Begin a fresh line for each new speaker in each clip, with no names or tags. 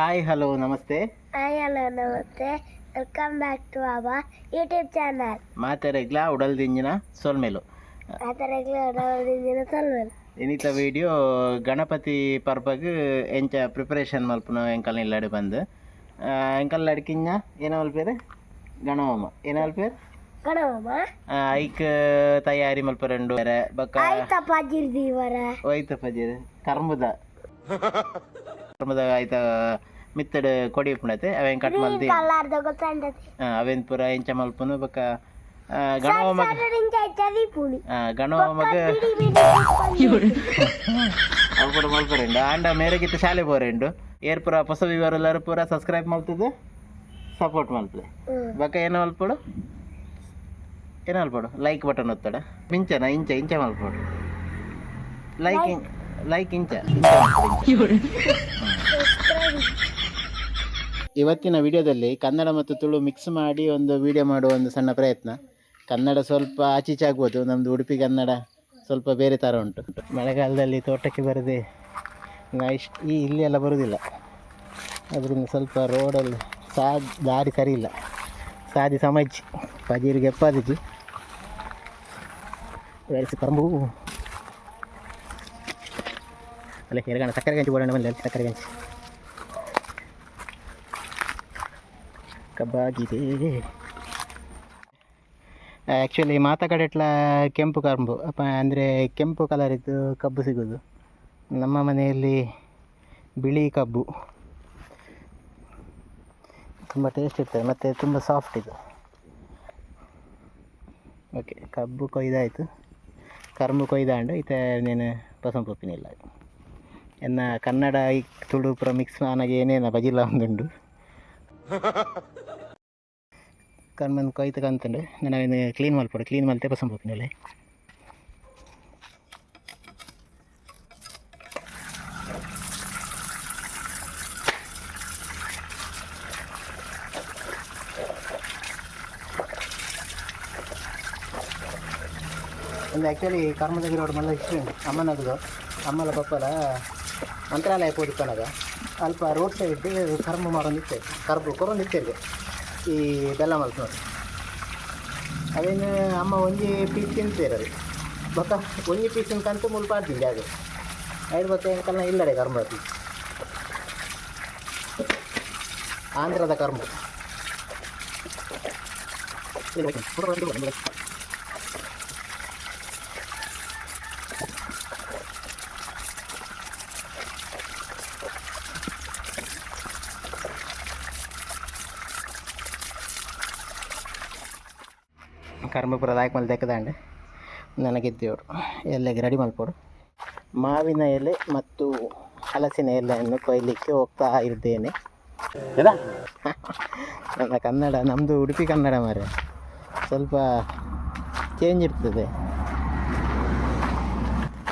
Hi hello ನಮಸ್ತೆ.
Hi hello ನಮಸ್ತೆ, welcome back to our YouTube channel
ಮಾತೆರೆಗ್ಲ ಉಡಲ್ದಿಂಜಿನ ಸೊಲ್ಮೆಲು ಇನಿತ ವಿಡಿಯೋ ಗಣಪತಿ ಪರ್ಪಗ್ ಎಂಚ ಪ್ರಿಪರೇಷನ್ ಮಲ್ಪುನ ಎಂಕಲ್ನ ಇಲ್ಲಡೆ ಬಂದು ಎಂಕಲ್ನ ಅಡ್ಕಿಂಜ ಏನ ಮಲ್ಪೇರು ಗಣಹೋಮ ಏನ ಮಲ್ಪೇರು ಐಕ್ ತಯಾರಿ ಮಲ್ಪರೆಂಡು ಬೊಕ್ಕ ಒಯ್ತ ಪಜಿರ್ ಕರ್ಮದ ಐತ ಮಿತ್ತಡ್ ಕೊಡಿ ಪುಣತೆ ಅವೇನ್ ಕಟ್ ಮಲ್ದಿ ಅವೇನ್ ಪೂರ ಎಂಚ ಮಲ್ಪುನು ಬೊಕ್ಕ ಗಣಹೋಮಗ್ ಅವು ಪೂರ ಮಲ್ಪರೆಂಡು ಆಂಡ ಮೇರೆಗಿತ್ತ ಶಾಲೆ ಪೋರೆಂಡು ಏರ್ ಪೂರ ಹೊಸ ವಿವರಲ್ಲರು ಪೂರ ಸಬ್ಸ್ಕ್ರೈಬ್ ಮಲ್ತದೆ ಸಪೋರ್ಟ್ ಮಲ್ಪದೆ ಬೊಕ್ಕ ಏನು ಮಲ್ಪಡು ಲೈಕ್ ಬಟನ್ ಒತ್ತಡ ಮಿಂಚನ ಇಂಚ ಮಲ್ಪಡು ಲೈಕ್ ಇಂಚ ಇವತ್ತಿನ ವಿಡಿಯೋದಲ್ಲಿ ಕನ್ನಡ ಮತ್ತು ತುಳು ಮಿಕ್ಸ್ ಮಾಡಿ ಒಂದು ವಿಡಿಯೋ ಮಾಡುವ ಒಂದು ಸಣ್ಣ ಪ್ರಯತ್ನ. ಕನ್ನಡ ಸ್ವಲ್ಪ ಆಚೀಚೆ ಆಗ್ಬೋದು, ನಮ್ಮದು ಉಡುಪಿ ಕನ್ನಡ ಸ್ವಲ್ಪ ಬೇರೆ ಥರ ಉಂಟು. ಮಳೆಗಾಲದಲ್ಲಿ ತೋಟಕ್ಕೆ ಬರದೆ ಇಲ್ಲಿ ಎಲ್ಲ ಬರೋದಿಲ್ಲ, ಅದರಿಂದ ಸ್ವಲ್ಪ ರೋಡಲ್ಲಿ ದಾರಿ ಸರಿ ಇಲ್ಲ. ಸಾದಿ ಸಮಜ್ಜಿ ಪಜೀರಿಗೆ ಎಪ್ಪಾದಿಜಿ ಬೆಳೆಸಿ ಪರಂಬು ಅಲ್ಲ ಎರಗಣ ಸಕ್ಕರೆ ಗಂಜಿ ಓಡೋಣ ಬಂದ ಸಕ್ಕರೆ ಗಂಜಿ ಕಬ್ಬಾಗಿದೆ. ಆ್ಯಕ್ಚುಲಿ ಮಾತಕಡೆಟ್ಲ ಕೆಂಪು ಕಬ್ಬು ಅಂದರೆ ಕೆಂಪು ಕಲರ್ ಇದ್ದು ಕಬ್ಬು ಸಿಗೋದು. ನಮ್ಮ ಮನೆಯಲ್ಲಿ ಬಿಳಿ ಕಬ್ಬು ತುಂಬ ಟೇಸ್ಟ್ ಇರ್ತದೆ ಮತ್ತು ತುಂಬ ಸಾಫ್ಟ್ ಇದು. ಓಕೆ, ಕಬ್ಬು ಕೊಯ್ದಾಯಿತು, ಕರ್ಮು ಕೊಯ್ದಾಂಡು ಈತ ನೀನು ಪಸಂದ್ ಪೊಪ್ಪಿನಿಲ್ಲ ಎನ್ನ ಕನ್ನಡ ಈ ತುಳು ಪುರ ಮಿಕ್ಸ್ ನನಗೆ ಏನೇನು ಬಜಿಲ್ಲ ಒಂದುಂಡು ಕರ್ಮನ್ ಕೊಯ್ತು ಕಂತಂಡು ನಾನು ಕ್ಲೀನ್ ಮಲ್ಪಡು, ಕ್ಲೀನ್ ಮಲ್ತೆ ಪಸಂದ್ ಪೊಪ್ಪಿನಿಲ್ಲ. ಒಂದು ಆ್ಯಕ್ಚುಲಿ ಕರ್ಮದಗಿರೋಡು ಮಲ್ಲ ಇಷ್ಟ ಉಂಟು ಅಮ್ಮನಗದು ಅಮ್ಮಲ ಪಪ್ಪಲ ಮಂತ್ರಾಲಯ ಪೋದಿಪ್ಪನಾಗ ಅಲ್ಪ ರೋಡ್ ಸೈಡ್ ಕರ್ಮ ಮಾಡೋಂದಿತ್ತೆ ಕರ್ಬು ಕೊರೊಂದಿತ್ತೇವೆ ಈ ಬೆಲ್ಲ ಮಲ್ತು ನೋಡಿ. ಅದೇನು ಅಮ್ಮ ಒಂಜಿ ಪೀಸ್ ತಿಂತೇರದು ಬೊಕ್ಕ ಒಂಜಿ ಪೀಸಿನ ಕಂತು ಮುಲ್ಪ ಆಡ್ತೀನಿ ಅದು ಐದು ಬೊಕ್ಕ ಕಲ್ಲ ಇಲ್ಲಡೆ ಕರ್ಮ ಆಂಧ್ರದ ಕರ್ಮ ಕರ್ಮಪುರದ ಹಾಕಿ ಮಲ್ಲಿ ತೆಕ್ಕದಂಡೆ ನನಗಿದ್ದೇವರು ಎಲೆಗೆ ರೆಡಿ ಮಲ್ಪೋಡು. ಮಾವಿನ ಎಲೆ ಮತ್ತು ಹಲಸಿನ ಎಲೆಯನ್ನು ಕೊಯ್ಲಿಕ್ಕೆ ಹೋಗ್ತಾ ಇದ್ದೇನೆ. ನನ್ನ ಕನ್ನಡ ನಮ್ಮದು ಉಡುಪಿ ಕನ್ನಡ ಮಾರೆ ಸ್ವಲ್ಪ ಚೇಂಜ್ ಇರ್ತದೆ.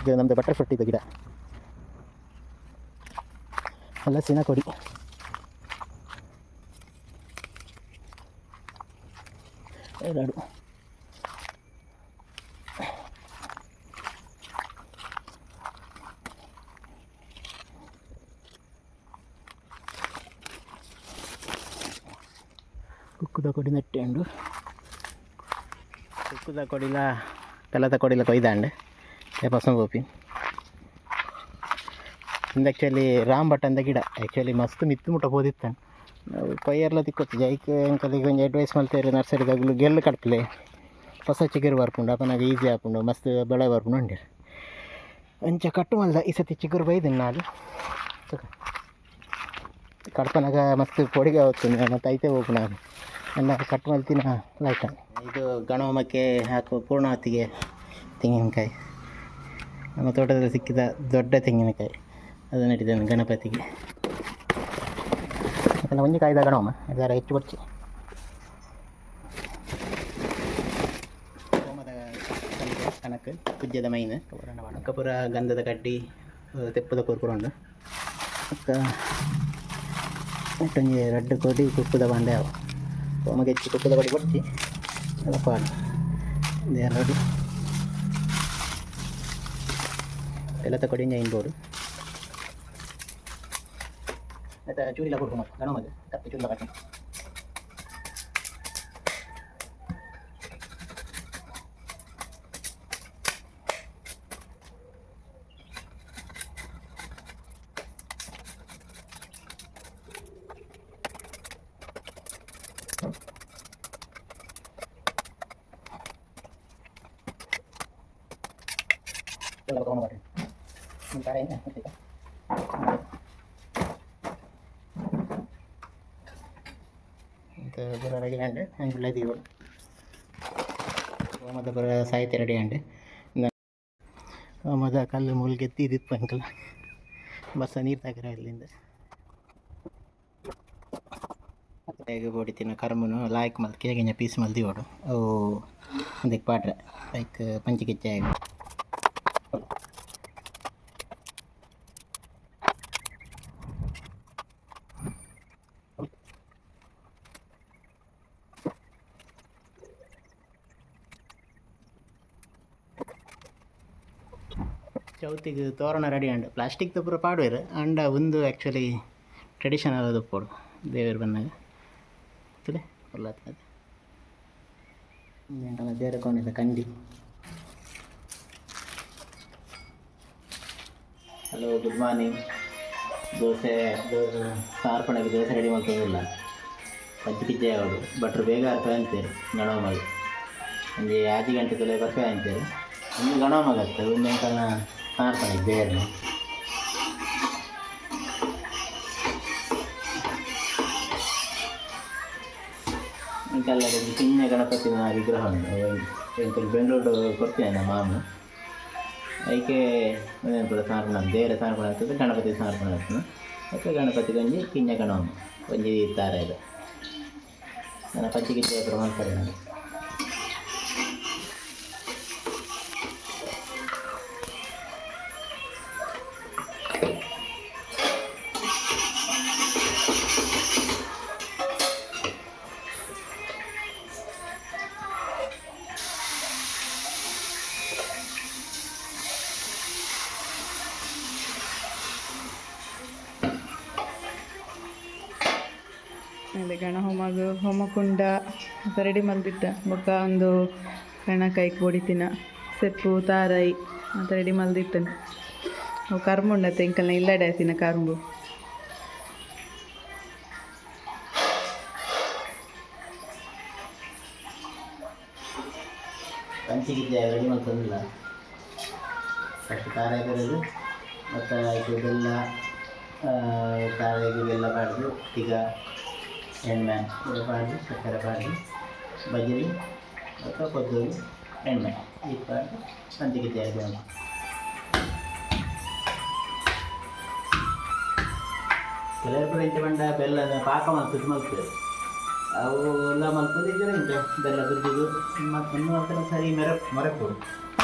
ಇದು ನಮ್ಮದು ಬಟರ್ ಫ್ರೂಟಿದ್ದು ಗಿಡ, ಹಲಸಿನ ಕೊಡಿ. ಎರಡು ಕುಕ್ಕುದ ಕೊಡಿ ನೆಟ್ಟೆಂಡು ಕುಕ್ಕುದ ಕೊಡಿಲ ಕಲದ ಕೊಡಿಲ ಕೊಯ್ದಾಂಡೆ ಪಸಂದ್ ಗೋಪಿ ಇಂದು ಆ್ಯಕ್ಚುಲಿ ರಾಮ್ ಭಟ್ ಅಂದ ಗಿಡ ಆ್ಯಕ್ಚುಲಿ ಮಸ್ತ್ ಮಿತ್ತು ಮುಟ್ಟ ಹೋದಿತ್ತಾನೆ. ನಾವು ಕೊಯ್ಯರ್ಲ ತಿಕ್ಕೊತ್ತು ಜೈಕ್ ಎಂಕಲಿಗೆ ಒಂದು ಅಡ್ವೈಸ್ ಮಾಡ್ತೇವೆ ನರ್ಸರಿದಾಗಲು ಗೆಲ್ಲು ಕಟ್ಪಲೆ ಹೊಸ ಚಿಗುರು ಬರ್ಪುಂಡು ಅಪ್ಪನಾಗ ಈಸಿ ಹಾಕೊಂಡು ಮಸ್ತ್ ಬೆಳೆ ಬರ್ಪುಂಡು ಅಂಡಿರು ಅಂಚ ಕಟ್ಟು ಮಲ್ದ ಈ ಸತಿ ಚಿಗುರು ಬೈದಿನಿ ನಾನು ಕಡ್ಪನಾಗ ಮಸ್ತ್ ಪೊಡಿಗೆ ಹೋಗ್ತೀನಿ ಮತ್ತು ಐತೆ ಹೋಗು ನಾನು ಎಲ್ಲ ಕಟ್ ಮಲ್ತಿನ ಲೈಟ್. ಇದು ಗಣಹೋಮಕ್ಕೆ ಹಾಕುವ ಪೂರ್ಣಾವತಿಗೆ ತೆಂಗಿನಕಾಯಿ, ನಮ್ಮ ತೋಟದಲ್ಲಿ ಸಿಕ್ಕಿದ ದೊಡ್ಡ ತೆಂಗಿನಕಾಯಿ ಅದು ನಡೀತಾನೆ ಗಣಪತಿಗೆ. ಅದೆಲ್ಲ ಒಂಜಿ ಕಾಯ್ದ ಗಣಹೋಮ ಅದರ ಹೆಚ್ಚು ಬಡ್ಚಿ ಹೋಮದ ಕಣಕ್ಕೆ ಪೂಜ್ಯದ ಮೈನ್ ಕಪುರ ಗಂಧದ ಕಡ್ಡಿ ತೆಪ್ಪದ ಕೂರ್ಕೊಂಡು ಮತ್ತೊಂದು ರಡ್ಡು ಕೊಡಿ ಕುಕ್ಕುದ ಬಂಡೆ ಅವು ಹೋಮಗೆ ಹೆಚ್ಚು ಕುಕ್ಕುದ ಕೊಡಿ ಬಡ್ಚಿ ಎಲ್ಲ ಪಾಡು ಎರಡು ಎಲ್ಲ ತಕೊಡಿ ಇಂಬೋಡು ಮತ್ತು ಚೂರಿಲ್ಲ ಕೊಡ್ಕೊಂಡು ಗಣಮದು ಕತ್ತೆ ಚೂರಿಲ್ಲ ಕಟ್ಟಿ ಎಲ್ಲ ತೊಗೊಂಡು ಬರ್ರಿ ನಿಮ್ಮ ಕಾರ ಏನು ಆಯ್ತಾ ಮತ್ತು ಬರೋ ರೆಡಿ ಅಂಡ್ ಹಂಗೆ ಇದೀವಿ ಹೋಮದ ಬರೋ ಸಾಹಿತ್ಯ ರೆಡಿ ಅಂಡ್ ಹೋಮದ ಕಲ್ಲು ಮುಲ್ಗೆತ್ತಿ ಇದಿತ್ತು ಅಂಕಲ್ ಬಸ್ಸ ನೀರು ತಾಕಿರ ಇಲ್ಲಿಂದ ಹೇಗೆ ಹೊಡಿತಿನ ಕರ್ಮನು ಲಾಯ್ಕ್ ಮಲ್ತು ಕೇಗಿನ ಪೀಸ್ ಮಲ್ದಿ ಓಡು ಅವು ಒಂದಕ್ಕೆ ಪಾಟ್ರೆ ಲೈಕ್ ಪಂಚಕಿಚ್ಚೆ ಆಗಿ ಚೌತಿಗೆ ತೋರಣ ರೆಡಿ ಅಂಡ್ ಪ್ಲಾಸ್ಟಿಕ್ ಪೂರ ಪಾಡುವೇರು ಅಂಡ ಒಂದು ಆ್ಯಕ್ಚುಲಿ ಟ್ರೆಡಿಷನಲ್ ಅದು ಪೋಡು ದೇವರು ಬಂದಾಗ ಗೊತ್ತಿಲ್ಲ ಕೊಲ್ಲಾಗ್ತದೆ ದೇವರಕೊಂಡಿದ್ದ ಕಂಡಿ. Hello good morning. ದೋಸೆ ಸಾರ್ಪಣೆಗೆ ದೋಸೆ ರೆಡಿ ಮಾಡ್ಕೊಂಡಿಲ್ಲ ಪಜ್ಜಿ ಪಿಜ್ಜೆ ಅವರು ಭಟ್ರು ಬೇಗ ಅರ್ಥ ಅಂತೀರಿ ಗಣಮಗ ಒಂದು 5 ಗಂಟೆ ತೊಲೆ ಬರ್ತೇವೆ ಅಂತೀರಿ ಒಂದು ಗಣಮಗ ಆಗ್ತದೆ ಒಂದು ಅಂಕಲ್ನ ಸಾರ್ಪಣೆ ಬೇರೆ ಅಂಕಲ್ ಒಂದು ಚಿನ್ನ ಗಣಪತಿನ ವಿಗ್ರಹ ಉಂಟು ಬೆಂಗಳೂರು ಕೊಡ್ತೇನೆ ನಮ್ಮ ಮಾಮು ಅದಕ್ಕೆ ಕೂಡ ಸಾರ್ಪಣೆ ದೇವರ ಸಾರ್ಪಣೆ ಆಗ್ತದೆ ಗಣಪತಿ ಸಾರ್ಪಣೆ ಆಗ್ತದೆ ಮತ್ತು ಗಣಪತಿ ಗಂಜಿ ಕಿನ್ನ ಗಣಮ ಒಂಜಿ ತಾರೆ ಇದು ನನ್ನ ಪಂಚಗಿಚ್ಚೆ ಹತ್ರ ಮಾಡ್ತಾರೆ ನಾನು
ಅದೇ ಗಣ ಹೋಮಗ ಹೋಮಕುಂಡ ರೆಡಿ ಮಲ್ದಿಟ್ಟ ಬೊಕ್ಕ ಒಂದು ಗಣ ಕೈಗೆ ಹೊಡಿತಿನ ಸೆಪ್ಪು ತಾರಾಯಿ ಅಂತ ರೆಡಿ ಮಲ್ದಿಟ್ಟನು ಅವು ಕರ್ಮು ಉಂಡತ್ತೆ ಇಂಕಲ್ನ ಇಲ್ಲಡೆ ಆಯ್ತಿನ ಕರ್ಮು
ಪಂಚಗಿಜ್ಜೆ ರೆಡಿ ಮಾಡ್ಕೊಂಡಿಲ್ಲ ಫಸ್ಟ್ ತಾರಾಯಿ ಬರೋದು ಮತ್ತು ಇದು ಬೆಲ್ಲ ತಾರಾಯಿಗೆ ಬೆಲ್ಲ ಬಾಡ್ದು ಈಗ ಎಣ್ಣೆ ಇದು ಬಾಡಿ ಸಕ್ಕರೆ ಬಾಡಿ ಬಜರಿ ಅಥವಾ ಕೊದ್ದೂರು ಎಣ್ಣೆ ಈ ಬಾಡಿ ಪಂಚಗಿಜ್ಜೆ ರೆಡಿ ಮಾಡಿ ಕೆಲವರು ಕೂಡ ಇಂಚೆ ಬಂಡ ಬೆಲ್ಲ ಪಾಕ ಮಲ್ಪದು ಮಲ್ಪದು ಅವು ಎಲ್ಲ ಮಲ್ಪದಿದ್ದರೆ ಇಂಚ ಬೆಲ್ಲ ಬಿದ್ದಿದ್ದು ಮತ್ತು ಇನ್ನು ಒಂಥರ ಸರಿ ಮೊರಪು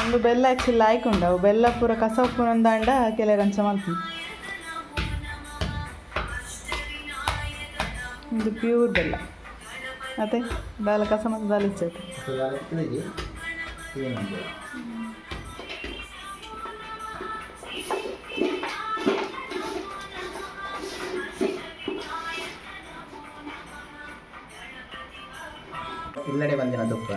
ಒಂದು ಬೆಲ್ಲ ಆ್ಯಕ್ಚುಲಿ ಆಯ್ಕೊಂಡ ಅವು ಬೆಲ್ಲ ಪೂರ ಕಸ ಉಪ್ಪುನೊಂದಾಂಡ ಕೆಲವರು ಅಂಚ ಮಲ್ಪು ಇದು ಪ್ಯೂರ್ ಬೆಲ್ಲ ಮತ್ತೆ ದಾಲ ಕಸ ಮತ್ತು ದಾಲ್ ಇಚ್ಚೈತೆ
ಇಲ್ಲಡೆ ಬಂದಿನ ತುಪ್ಪ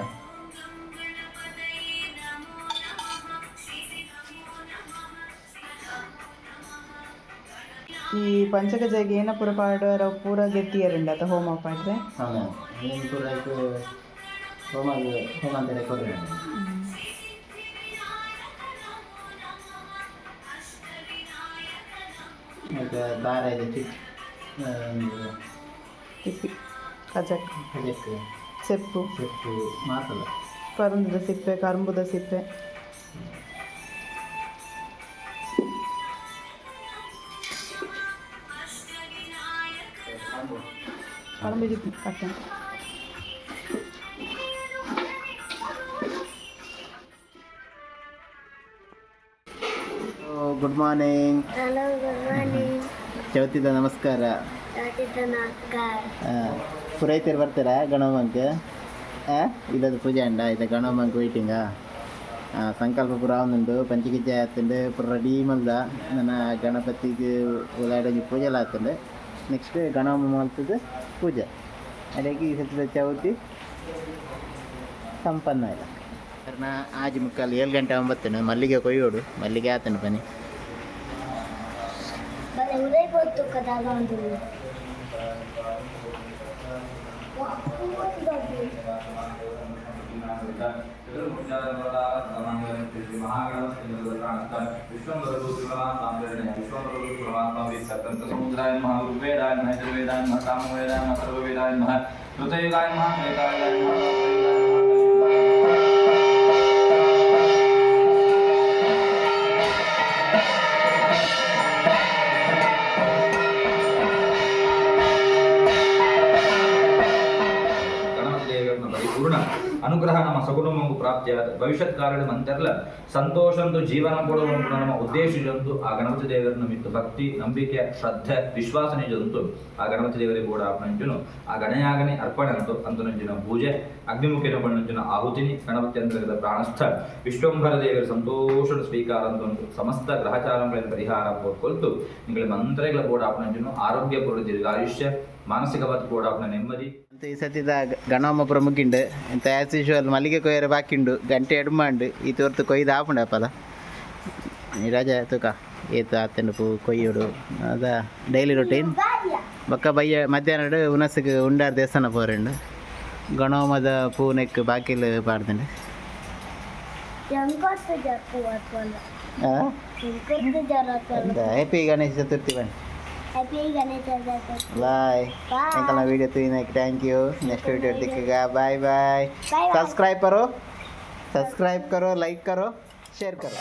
ಈ ಪಂಚಗಜಗೆ ಏನ ಪೂರ ಪಾಡುವ ಪೂರ ಗೆಟ್ಟಿಯರುಂಡ ಅತ ಹೋಮ ಪಾಡ್ರೆ
ಏನು ಪೂರ ಹೋಮ ಅಂತಾರೆ ಕೊಡ್ರೆ ಮತ್ತು ದಾರ ಇದೆ
ತಿಪ್ಪಿ ಕಜಕ್
ಕಜಕ್
ಸೆಪ್ಪು
ಸೊಪ್ಪು ಮಾಸಲ
ಪರಂದದ ಸಿಪ್ಪೆ ಕರುಂಬುದ ಸಿಪ್ಪೆ ಕರುಂಬಿಗೆ ಕಟ್ಟೆ
good morning.
Hello good morning.
ಚೌತಿದ ನಮಸ್ಕಾರ. ಪುರೈತರು ಬರ್ತಾರಾ ಗಣಮಂಕ್ ಇದದು ಪೂಜೆ ಅಂಡ ಇದು ಗಣಮಂಕ್ ವೈಟಿಂಗಾ ಸಂಕಲ್ಪ ಪುರ ಆವೊಂದುಂಡು ಪಂಚಗಿಜ್ಜೆ ಆತುಂಡು ಪೂರ ರೆಡಿ ಮಲ್ದ ನನ್ನ ಗಣಪತಿಗೆ ಉಲಾಡೊಂಜಿ ಪೂಜೆಲ ಆತುಂಡು ನೆಕ್ಸ್ಟ್ ಗಣಹೋಮ ಮಾಡ್ತದೆ ಪೂಜೆ ಅದಕ್ಕೆ ಈ ಸತ್ಯದ ಚೌತಿ ಸಂಪನ್ನ ಇಲ್ಲ ಕಾರಣ 6:45 7 ಗಂಟೆ 9 ಮಲ್ಲಿಗೆ ಕೊಯ್ಯೋಡು ಮಲ್ಲಿಗೆ ಆತನು ಬನ್ನಿ
ಬಲೆ ಉದಯಪುತ್ತು ಕದಾಗ ಒಂದು
ಪರಿಪೂರ್ಣ ಅನುಗ್ರಹ ನಮ್ಮ ಸಗುಣಮಂಗು ಪ್ರಾಪ್ತಿಯಾದ ಭವಿಷ್ಯತ್ ಕಾಲದ ಮಂತೆರ್ಲ ಸಂತೋಷಂತು ಜೀವನ ಕೊಡುವಂತ ನಮ್ಮ ಉದ್ದೇಶಿಸಂತು ಆ ಗಣಪತಿ ದೇವರನ್ನು ಮಿತ್ತು ಭಕ್ತಿ ನಂಬಿಕೆ ಶ್ರದ್ಧೆ ವಿಶ್ವಾಸ ನಿಜಂತು ಆ ಗಣಪತಿ ದೇವರಿಗೆ ಕೂಡ ಅಪ್ಪನಂಜುನು ಆ ಗಣಯಾಗನೆ ಅರ್ಪಣೆ ಅಂತು ಅಂತನಂಜಿನ ಪೂಜೆ ಅಗ್ನಿಮುಖಿನ ಪಣ್ಣಂಜಿನ ಆಹುತಿನಿ ಗಣಪತಿ ಅಂತರದ ಪ್ರಾಣಸ್ಥ ವಿಶ್ವಂಭರ ದೇವರ ಸಂತೋಷದ ಸ್ವೀಕಾರ ಅಂತಂದು ಸಮಸ್ತ ಗ್ರಹಚಾರಗಳ ಪರಿಹಾರ ಕೊಟ್ಟು ನಿಗಳ ಮಂತ್ರಗಳ ಕೂಡ ಅಪ್ಪನಂಜುನು ಆರೋಗ್ಯಪೂರ್ಣ ದೀರ್ಘಾಯುಷ್ಯ ಮಾನಸಿಕವಾದ ಕೂಡ ಅಪ್ಪನ ನೆಮ್ಮದಿ
ಈ ಸತಿದ ಗಣಹೋಮ ಪ್ರಮುಖಿಂಡು ಇಂಥ ಆ್ಯಸ್ ಯೂಶುವಲ್ ಮಲ್ಲಿಗೆ ಕೊಯ್ಯರ ಬಾಕಿಂಡು ಗಂಟೆ ಎಡ್ಮಾಂಡು ಈ ತೋರ್ತು ಕೊಯ್ದು ಆಪುಂಡ ಪದ ಈ ರಜೆ ತೂಕ ಏತು ಆತನ ಪೂ ಕೊಯ್ಯೋಡು ಅದ ಡೈಲಿ ರೊಟೀನ್ ಬೊಕ್ಕ ಬಯ್ಯ ಮಧ್ಯಾಹ್ನ ಉನಸ್ಸಿಗೆ ಉಂಡಾರ ದೇವಸ್ಥಾನ ಪೋರಂಡು ಗಣಹೋಮದ ಪೂನೆಕ್ ಬಾಕಿಲ್ ಪಾಡ್ದಂಡು ಹ್ಯಾಪಿ ಗಣೇಶ ಚತುರ್ಥಿ ಬನ್ನಿ
Happy Ganesh Chaturthi.
Bye
Bye.
ಎಂಕಲ್ನ ವಿಡಿಯೋ ತುಯಿನಕ್ಕೆ ಥ್ಯಾಂಕ್ ಯು ನೆಕ್ಸ್ಟ್ ವಿಡಿಯೋ ದಿಕ್ಕಿಗ bye bye
Bye bye.
Subscribe करो लाइक करो शेयर करो